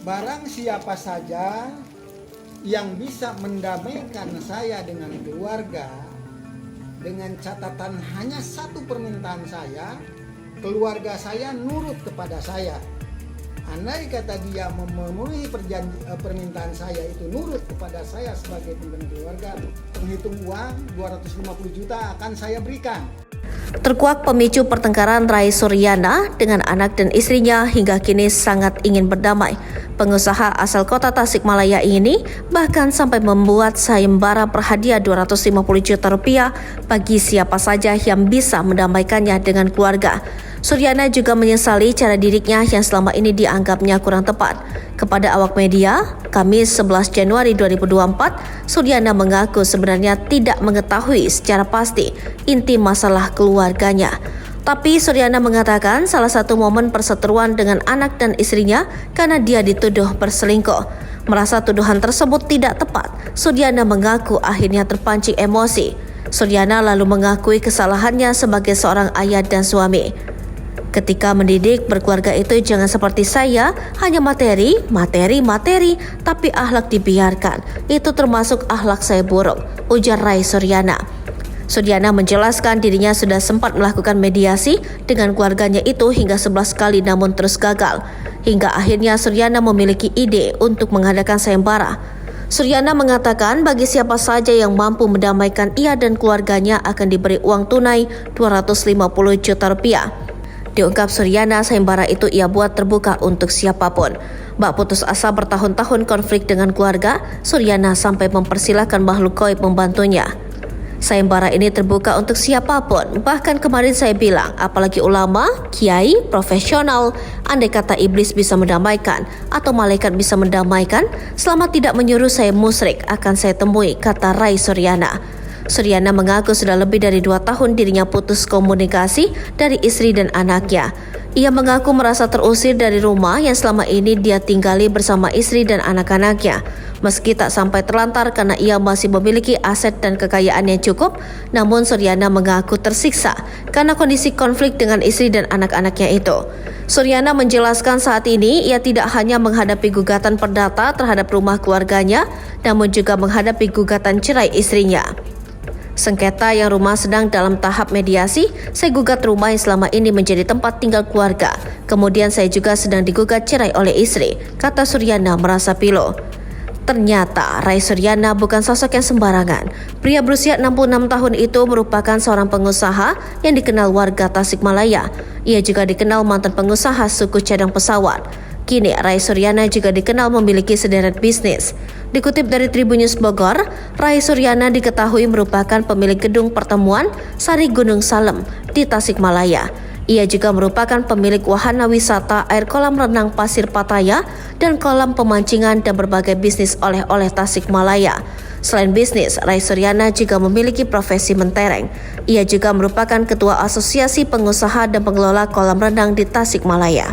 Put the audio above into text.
Barang siapa saja yang bisa mendamaikan saya dengan keluarga, dengan catatan hanya satu permintaan saya, keluarga saya nurut kepada saya. Andai kata dia memenuhi permintaan saya itu nurut kepada saya sebagai pimpinan keluarga, menghitung uang 250 juta akan saya berikan. Terkuak pemicu pertengkaran Rai Suryana dengan anak dan istrinya hingga kini sangat ingin berdamai. Pengusaha asal kota Tasikmalaya ini bahkan sampai membuat sayembara berhadiah 250 juta rupiah bagi siapa saja yang bisa mendamaikannya dengan keluarga. Suryana juga menyesali cara didiknya yang selama ini dianggapnya kurang tepat. Kepada awak media, Kamis 11 Januari 2024, Suryana mengaku sebenarnya tidak mengetahui secara pasti inti masalah keluarganya. Tapi Suryana mengatakan salah satu momen perseteruan dengan anak dan istrinya karena dia dituduh berselingkuh. Merasa tuduhan tersebut tidak tepat, Suryana mengaku akhirnya terpancing emosi. Suryana lalu mengakui kesalahannya sebagai seorang ayah dan suami. Ketika mendidik berkeluarga itu jangan seperti saya, hanya materi, tapi akhlak dibiarkan. Itu termasuk akhlak saya buruk, ujar Rai Suryana. Suryana menjelaskan dirinya sudah sempat melakukan mediasi dengan keluarganya itu hingga 11 kali namun terus gagal. Hingga akhirnya Suryana memiliki ide untuk mengadakan sayembara. Suryana mengatakan bagi siapa saja yang mampu mendamaikan ia dan keluarganya akan diberi uang tunai 250 juta rupiah. Diungkap Suryana, sayembara itu ia buat terbuka untuk siapapun. Bak putus asa bertahun-tahun konflik dengan keluarga, Suryana sampai mempersilahkan makhluk gaib membantunya. Sayembara ini terbuka untuk siapapun. Bahkan kemarin saya bilang, apalagi ulama, kiai, profesional, andai kata iblis bisa mendamaikan atau malaikat bisa mendamaikan, selama tidak menyuruh saya musyrik akan saya temui, kata Rai Suryana. Suryana mengaku sudah lebih dari 2 tahun dirinya putus komunikasi dari istri dan anaknya. Ia mengaku merasa terusir dari rumah yang selama ini dia tinggali bersama istri dan anak-anaknya. Meski tak sampai terlantar karena ia masih memiliki aset dan kekayaan yang cukup, namun Suryana mengaku tersiksa karena kondisi konflik dengan istri dan anak-anaknya itu. Suryana menjelaskan saat ini ia tidak hanya menghadapi gugatan perdata terhadap rumah keluarganya, namun juga menghadapi gugatan cerai istrinya. Sengketa yang rumah sedang dalam tahap mediasi, saya gugat rumah yang selama ini menjadi tempat tinggal keluarga. Kemudian saya juga sedang digugat cerai oleh istri, kata Suryana merasa pilu. Ternyata Rai Suryana bukan sosok yang sembarangan. Pria berusia 66 tahun itu merupakan seorang pengusaha yang dikenal warga Tasikmalaya. Ia juga dikenal mantan pengusaha suku cadang pesawat. Kini Rai Suryana juga dikenal memiliki sederet bisnis. Dikutip dari Tribun News Bogor, Rai Suryana diketahui merupakan pemilik gedung pertemuan Sari Gunung Salem di Tasikmalaya. Ia juga merupakan pemilik wahana wisata air kolam renang Pasir Pataya dan kolam pemancingan dan berbagai bisnis oleh-oleh Tasikmalaya. Selain bisnis, Rai Suryana juga memiliki profesi mentereng. Ia juga merupakan ketua Asosiasi Pengusaha dan Pengelola Kolam Renang di Tasikmalaya.